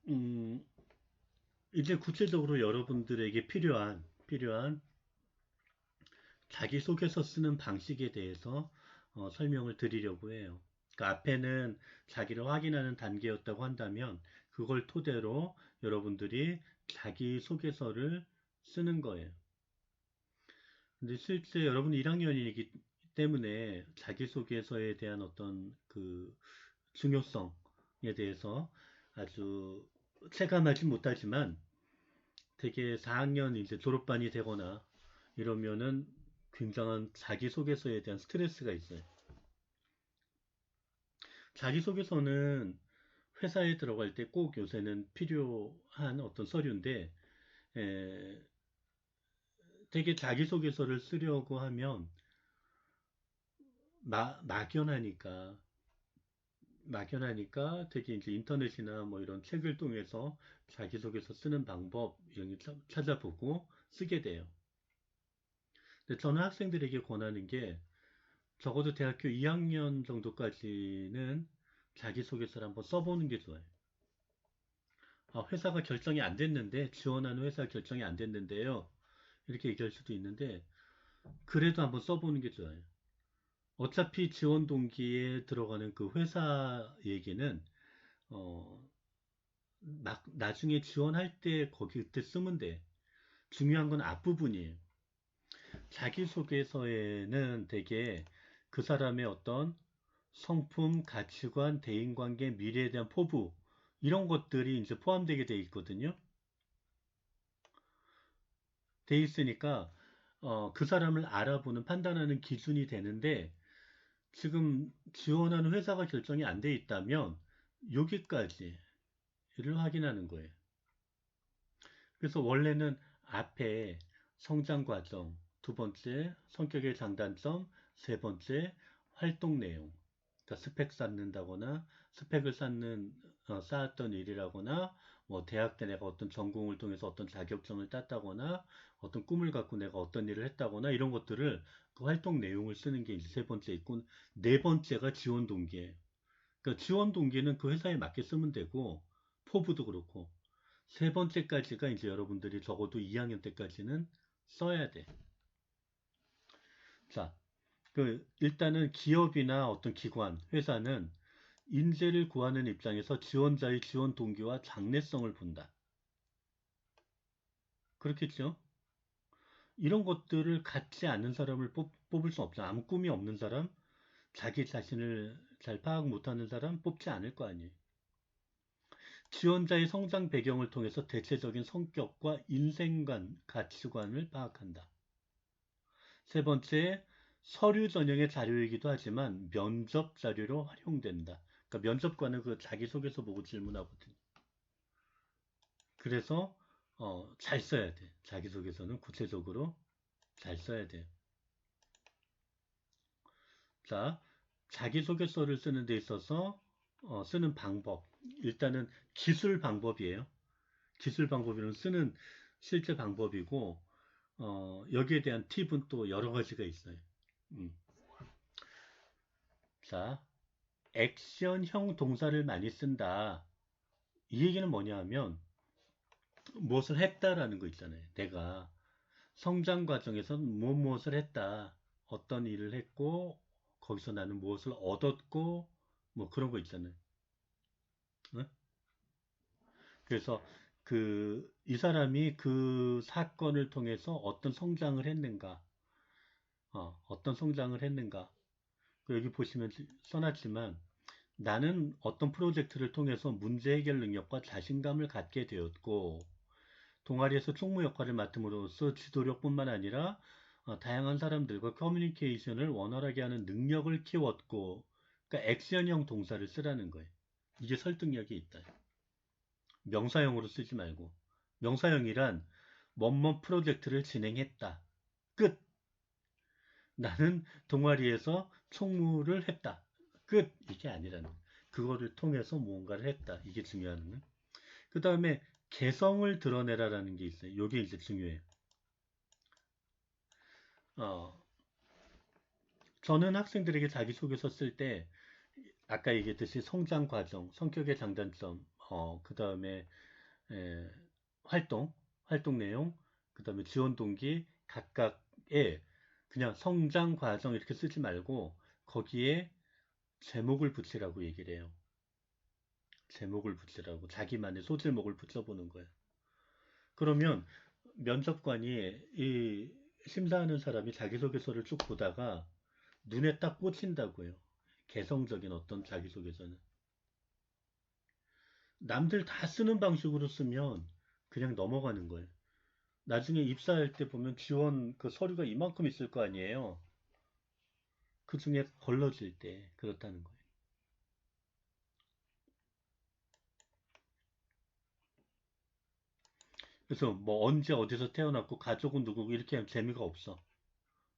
음, 이제 구체적으로 여러분들에게 필요한 자기소개서 쓰는 방식에 대해서 설명을 드리려고 해요. 그 앞에는 자기를 확인하는 단계였다고 한다면 그걸 토대로 여러분들이 자기소개서를 쓰는 거예요. 근데 실제 여러분 1학년이기 때문에 자기소개서에 대한 어떤 그 중요성에 대해서 아주 체감하지 못하지만 되게 4학년 이제 졸업반이 되거나 이러면은 굉장한 자기소개서에 대한 스트레스가 있어요. 자기소개서는 회사에 들어갈 때 꼭 요새는 필요한 어떤 서류인데, 에, 되게 자기소개서를 쓰려고 하면 막연하니까 되게 이제 인터넷이나 뭐 이런 책을 통해서 자기소개서 쓰는 방법 이런 게 찾아보고 쓰게 돼요. 근데 저는 학생들에게 권하는 게 적어도 대학교 2학년 정도까지는 자기소개서를 한번 써보는 게 좋아요. 회사가 결정이 안 됐는데, 지원하는 회사 결정이 안 됐는데요. 이렇게 얘기할 수도 있는데, 그래도 한번 써보는 게 좋아요. 어차피 지원 동기에 들어가는 그 회사 얘기는, 어, 나중에 지원할 때 거기 그때 쓰면 돼. 중요한 건 앞부분이에요. 자기소개서에는 되게 그 사람의 어떤 성품, 가치관, 대인관계, 미래에 대한 포부 이런 것들이 이제 포함되게 돼 있거든요. 돼 있으니까 그 사람을 알아보는 판단하는 기준이 되는데 지금 지원하는 회사가 결정이 안 돼 있다면 여기까지를 확인하는 거예요. 그래서 원래는 앞에 성장 과정, 두 번째 성격의 장단점, 세 번째 활동 내용, 그러니까 스펙 쌓는다거나 스펙을 쌓았던 일이라거나 뭐 대학 때 내가 어떤 전공을 통해서 어떤 자격증을 땄다거나 어떤 꿈을 갖고 내가 어떤 일을 했다거나 이런 것들을 그 활동 내용을 쓰는 게 이제 세 번째 있고 네 번째가 지원 동기예요. 그러니까 지원 동기는 그 회사에 맞게 쓰면 되고 포부도 그렇고 세 번째까지가 이제 여러분들이 적어도 2학년 때까지는 써야 돼. 자, 일단은 기업이나 어떤 기관, 회사는 인재를 구하는 입장에서 지원자의 지원 동기와 장래성을 본다. 그렇겠죠? 이런 것들을 갖지 않는 사람을 뽑을 수 없죠. 아무 꿈이 없는 사람, 자기 자신을 잘 파악 못하는 사람 뽑지 않을 거 아니에요. 지원자의 성장 배경을 통해서 대체적인 성격과 인생관, 가치관을 파악한다. 세 번째, 서류 전형의 자료이기도 하지만 면접 자료로 활용된다. 그러니까 면접관은 그 자기소개서 보고 질문하거든. 그래서 잘 써야 돼. 자기소개서는 구체적으로 잘 써야 돼. 자, 자기소개서를 쓰는 데 있어서 쓰는 방법. 일단은 기술 방법이에요. 기술 방법이는 쓰는 실제 방법이고 여기에 대한 팁은 또 여러 가지가 있어요. 음. 자, 액션형 동사를 많이 쓴다. 이 얘기는 뭐냐 하면 무엇을 했다라는 거 있잖아요. 내가 성장 과정에서 무엇을 했다. 어떤 일을 했고 거기서 나는 무엇을 얻었고 뭐 그런 거 있잖아요. 어? 그래서 이 사람이 그 사건을 통해서 어떤 성장을 했는가, 어떤 성장을 했는가. 여기 보시면 써놨지만 나는 어떤 프로젝트를 통해서 문제 해결 능력과 자신감을 갖게 되었고, 동아리에서 총무 역할을 맡음으로써 지도력뿐만 아니라 다양한 사람들과 커뮤니케이션을 원활하게 하는 능력을 키웠고, 그러니까 액션형 동사를 쓰라는 거예요. 이게 설득력이 있다. 명사형으로 쓰지 말고. 명사형이란 뭐뭐 프로젝트를 진행했다. 끝. 나는 동아리에서 총무를 했다. 끝. 이게 아니라는 거예요. 그거를 통해서 무언가를 했다. 이게 중요한 거예요. 그 다음에 개성을 드러내라라는 게 있어요. 이게 이제 중요해요. 어, 저는 학생들에게 자기소개서 쓸 때 아까 얘기했듯이 성장 과정, 성격의 장단점, 그 다음에 활동, 활동 내용, 그 다음에 지원 동기 각각의 그냥 성장 과정 이렇게 쓰지 말고 거기에 제목을 붙이라고 얘기를 해요. 제목을 붙이라고 자기만의 소제목을 붙여보는 거예요. 그러면 면접관이 이 심사하는 사람이 자기소개서를 쭉 보다가 눈에 딱 꽂힌다고요. 개성적인 어떤 자기소개서는. 남들 다 쓰는 방식으로 쓰면 그냥 넘어가는 거예요. 나중에 입사할 때 보면 지원 그 서류가 이만큼 있을 거 아니에요. 그 중에 걸러질 때 그렇다는 거예요. 그래서 뭐 언제 어디서 태어났고 가족은 누구고 이렇게 하면 재미가 없어.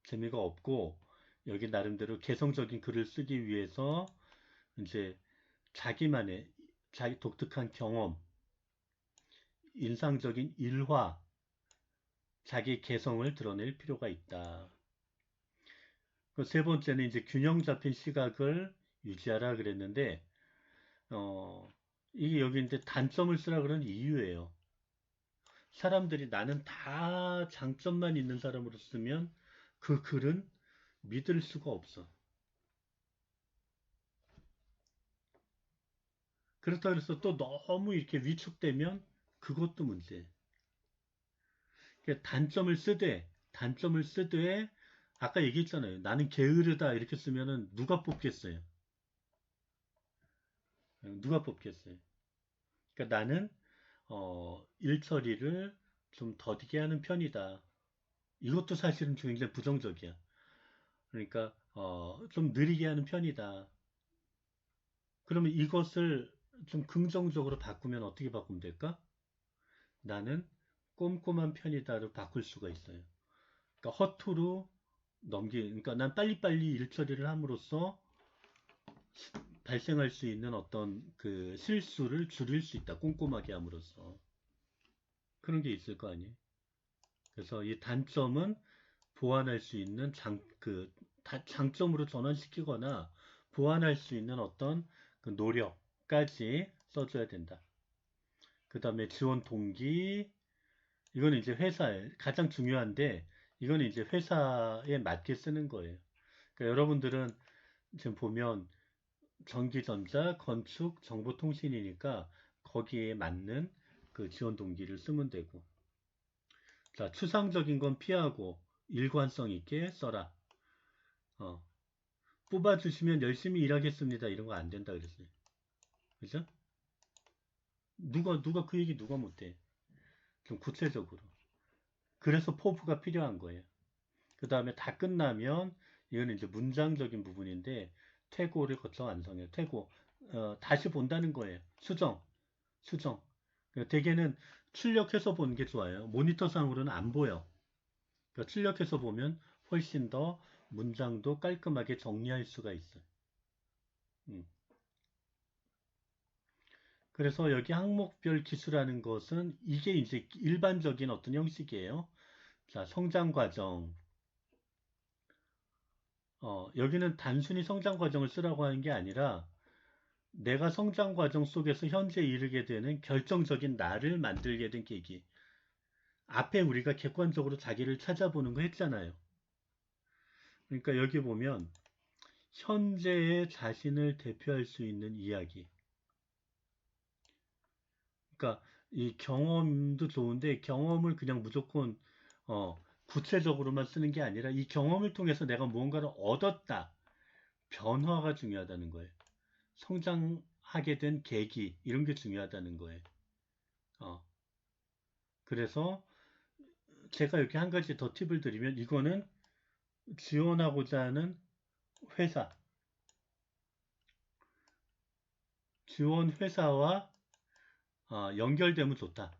재미가 없고 여기 나름대로 개성적인 글을 쓰기 위해서 이제 자기만의 자기 독특한 경험, 인상적인 일화, 자기 개성을 드러낼 필요가 있다. 그 세 번째는 이제 균형 잡힌 시각을 유지하라 그랬는데 이게 여기 이제 단점을 쓰라 그런 이유예요. 사람들이 나는 다 장점만 있는 사람으로 쓰면 그 글은 믿을 수가 없어. 그렇다 그래서 또 너무 이렇게 위축되면 그것도 문제. 단점을 쓰되 아까 얘기했잖아요. 나는 게으르다 이렇게 쓰면은 누가 뽑겠어요? 누가 뽑겠어요? 그러니까 나는 일 처리를 좀 더디게 하는 편이다. 이것도 사실은 굉장히 부정적이야. 그러니까 좀 느리게 하는 편이다. 그러면 이것을 좀 긍정적으로 바꾸면 어떻게 바꾸면 될까? 나는 꼼꼼한 편이다로 바꿀 수가 있어요. 그러니까 허투루 그러니까 난 빨리빨리 일 처리를 함으로써 발생할 수 있는 어떤 그 실수를 줄일 수 있다. 꼼꼼하게 함으로써. 그런 게 있을 거 아니에요. 그래서 이 단점은 보완할 수 있는 장점으로 전환시키거나 보완할 수 있는 어떤 그 노력까지 써줘야 된다. 그 다음에 지원 동기, 이거는 이제 회사에 가장 중요한데, 이거는 이제 회사에 맞게 쓰는 거예요. 그러니까 여러분들은 지금 보면 전기전자, 건축, 정보통신이니까 거기에 맞는 그 지원 동기를 쓰면 되고. 자, 추상적인 건 피하고 일관성 있게 써라. 어, 뽑아주시면 열심히 일하겠습니다. 이런 거 안 된다 그랬어요. 그죠? 누가 그 얘기 누가 못해. 좀 구체적으로. 그래서 포부가 필요한 거예요. 그 다음에 다 끝나면 이거는 이제 문장적인 부분인데 퇴고를 거쳐 완성해요. 퇴고. 다시 본다는 거예요. 수정. 대개는 출력해서 보는 게 좋아요. 모니터상으로는 안 보여. 그러니까 출력해서 보면 훨씬 더 문장도 깔끔하게 정리할 수가 있어요. 음. 그래서 여기 항목별 기수라는 것은 이게 이제 일반적인 어떤 형식이에요. 자, 성장 과정. 여기는 단순히 성장 과정을 쓰라고 하는 게 아니라 내가 성장 과정 속에서 현재 이르게 되는 결정적인 나를 만들게 된 계기. 앞에 우리가 객관적으로 자기를 찾아보는 거 했잖아요. 그러니까 여기 보면 현재의 자신을 대표할 수 있는 이야기. 그러니까 이 경험도 좋은데 경험을 그냥 무조건 구체적으로만 쓰는 게 아니라 이 경험을 통해서 내가 무언가를 얻었다. 변화가 중요하다는 거예요. 성장하게 된 계기 이런 게 중요하다는 거예요. 어, 그래서 제가 이렇게 한 가지 더 팁을 드리면 이거는 지원하고자 하는 회사, 지원 회사와 연결되면 좋다.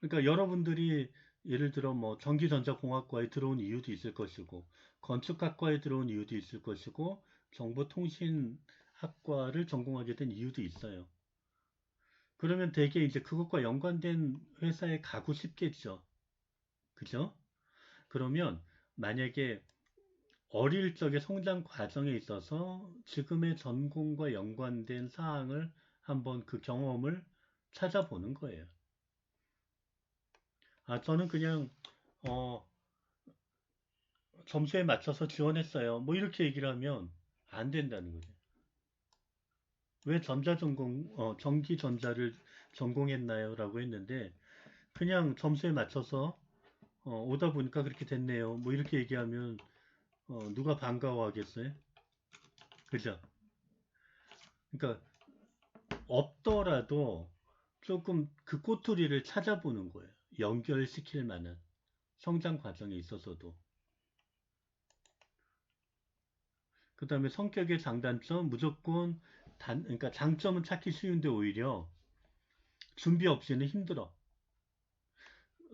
그러니까 여러분들이 예를 들어 뭐 전기전자공학과에 들어온 이유도 있을 것이고 건축학과에 들어온 이유도 있을 것이고 정보통신학과를 전공하게 된 이유도 있어요. 그러면 대개 이제 그것과 연관된 회사에 가고 싶겠죠. 그죠? 그러면 만약에 어릴 적의 성장 과정에 있어서 지금의 전공과 연관된 사항을 한번 그 경험을 찾아보는 거예요. 저는 그냥 어, 점수에 맞춰서 지원했어요. 뭐 이렇게 얘기를 하면 안 된다는 거죠. 왜 전기전자를 전공했나요? 라고 했는데 그냥 점수에 맞춰서 오다 보니까 그렇게 됐네요. 뭐 이렇게 얘기하면 누가 반가워하겠어요? 그죠? 그러니까 없더라도 조금 그 꼬투리를 찾아보는 거예요. 연결시킬 만한 성장 과정에 있어서도. 그 다음에 성격의 장단점 무조건 그러니까 장점은 찾기 쉬운데 오히려 준비 없이는 힘들어.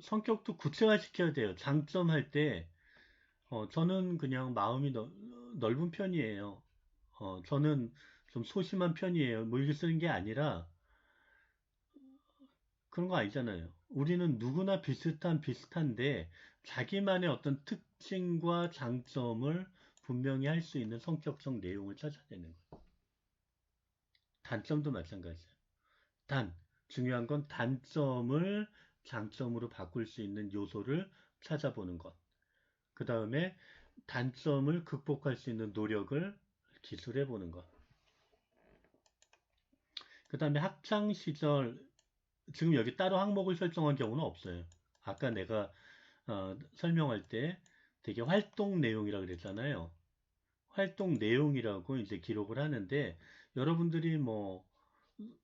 성격도 구체화시켜야 돼요. 장점 할 때, 저는 그냥 마음이 넓은 편이에요. 저는 좀 소심한 편이에요. 뭐 이렇게 쓰는 게 아니라 그런 거 아니잖아요. 우리는 누구나 비슷한데 자기만의 어떤 특징과 장점을 분명히 할 수 있는 성격적 내용을 찾아내는 거예요. 단점도 마찬가지예요. 중요한 건 단점을 장점으로 바꿀 수 있는 요소를 찾아보는 것. 그 다음에 단점을 극복할 수 있는 노력을 기술해 보는 것. 그 다음에 학창 시절, 지금 여기 따로 항목을 설정한 경우는 없어요. 아까 내가 설명할 때 되게 활동 내용이라 고 그랬잖아요. 활동 내용이라고 이제 기록을 하는데 여러분들이 뭐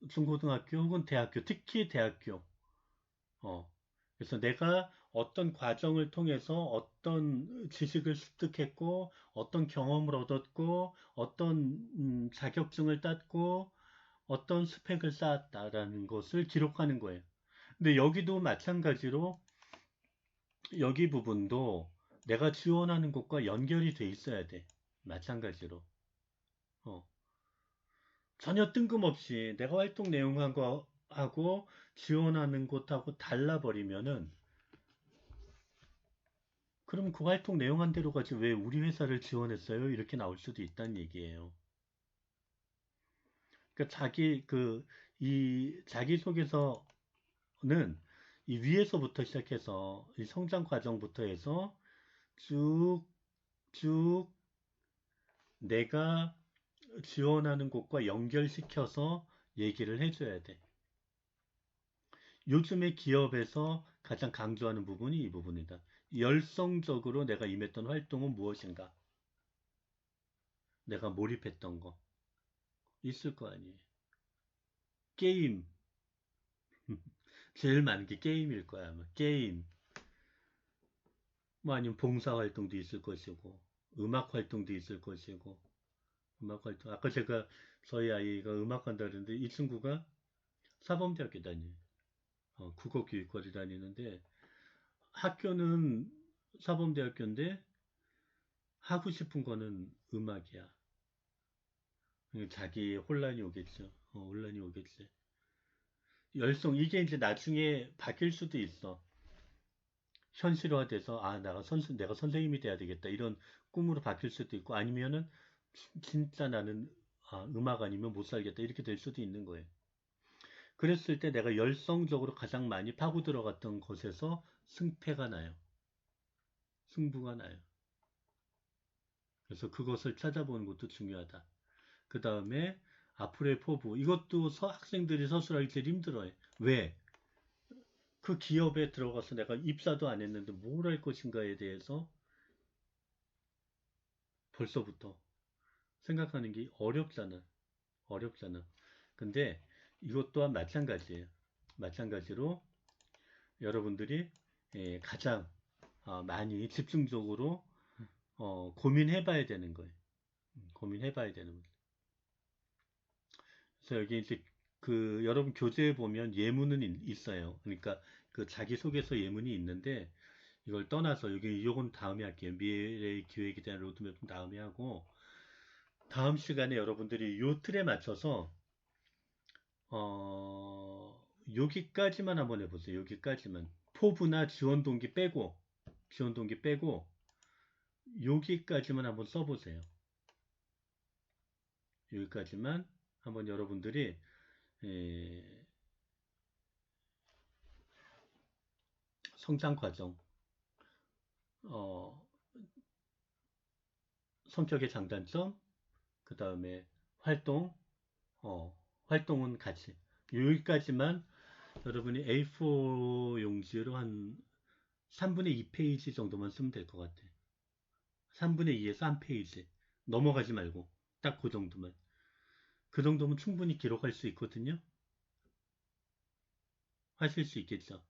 중고등학교 혹은 대학교, 특히 대학교, 어, 그래서 내가 어떤 과정을 통해서 어떤 지식을 습득했고, 어떤 경험을 얻었고, 어떤 자격증을 땄고, 어떤 스펙을 쌓았다라는 것을 기록하는 거예요. 근데 여기도 마찬가지로 여기 부분도 내가 지원하는 곳과 연결이 돼 있어야 돼. 마찬가지로. 어, 전혀 뜬금없이 내가 활동 내용하고 하고 지원하는 곳하고 달라버리면은 그럼 그 활동 내용 한 대로 가지 왜 우리 회사를 지원했어요? 이렇게 나올 수도 있다는 얘기예요. 그러니까 이 자기소개서는 이 위에서부터 시작해서 이 성장 과정부터 해서 쭉, 쭉 내가 지원하는 곳과 연결시켜서 얘기를 해줘야 돼. 요즘의 기업에서 가장 강조하는 부분이 이 부분이다. 열성적으로 내가 임했던 활동은 무엇인가? 내가 몰입했던 거. 있을 거 아니에요. 게임. 제일 많은 게 게임일 거야, 아마. 게임. 뭐 아니면 봉사활동도 있을 것이고, 음악 활동도 있을 것이고, 음악 활동. 아까 제가 저희 아이가 음악 한다 그랬는데 이 친구가 사범대학교 다녀요. 국어교육과를 다니는데 학교는 사범대학교인데 하고 싶은 거는 음악이야. 자기 혼란이 오겠죠. 혼란이 오겠지. 열성, 이게 이제 나중에 바뀔 수도 있어. 현실화돼서, 내가 선생님이 돼야 되겠다. 이런 꿈으로 바뀔 수도 있고, 아니면은, 진짜 나는, 음악 아니면 못 살겠다. 이렇게 될 수도 있는 거예요. 그랬을 때 내가 열성적으로 가장 많이 파고 들어갔던 곳에서 승패가 나요. 승부가 나요. 그래서 그것을 찾아보는 것도 중요하다. 그 다음에 앞으로의 포부. 이것도 학생들이 서술하기 제일 힘들어요. 왜? 그 기업에 들어가서 내가 입사도 안 했는데 뭘 할 것인가에 대해서 벌써부터 생각하는 게 어렵잖아. 어렵잖아. 근데 이것 또한 마찬가지예요. 마찬가지로 여러분들이 가장 많이 집중적으로 고민해 봐야 되는 거예요. 고민해 봐야 되는 거예요. 그래서 여기 이제 그 여러분 교재에 보면 예문은 있어요. 그러니까 그 자기소개서 예문이 있는데 이걸 떠나서 요건 다음에 할게요. 미래의 기획에 대한 로드맵은 다음에 하고 다음 시간에 여러분들이 요 틀에 맞춰서 여기까지만 한번 해보세요. 여기까지만. 포부나 지원 동기 빼고 여기까지만 한번 써보세요. 여기까지만 한번 여러분들이 성장 과정, 어, 성격의 장단점, 그 다음에 활동, 활동은 같이. 여기까지만 여러분이 A4 용지로 한 3분의 2페이지 정도만 쓰면 될 것 같아. 3분의 2에서 1페이지. 넘어가지 말고. 딱 그 정도만. 그 정도면 충분히 기록할 수 있거든요. 하실 수 있겠죠.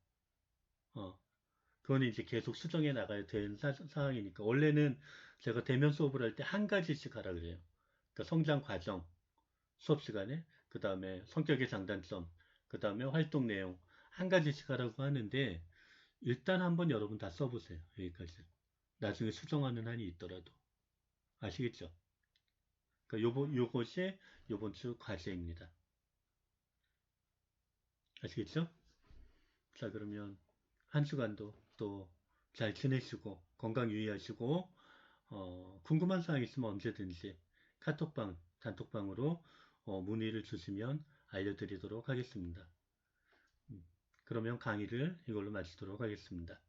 어, 그거는 이제 계속 수정해 나가야 되는 상황이니까. 원래는 제가 대면 수업을 할 때 한 가지씩 하라 그래요. 그러니까 성장 과정, 수업 시간에, 그 다음에 성격의 장단점, 그 다음에 활동 내용, 한 가지씩 하라고 하는데, 일단 한번 여러분 다 써보세요. 여기까지. 나중에 수정하는 한이 있더라도. 아시겠죠? 그러니까 요것이 요번 주 과제입니다. 아시겠죠? 자, 그러면 한 주간도 또 잘 지내시고, 건강 유의하시고, 궁금한 사항 있으면 언제든지 카톡방, 단톡방으로 문의를 주시면 알려드리도록 하겠습니다. 그러면 강의를 이걸로 마치도록 하겠습니다.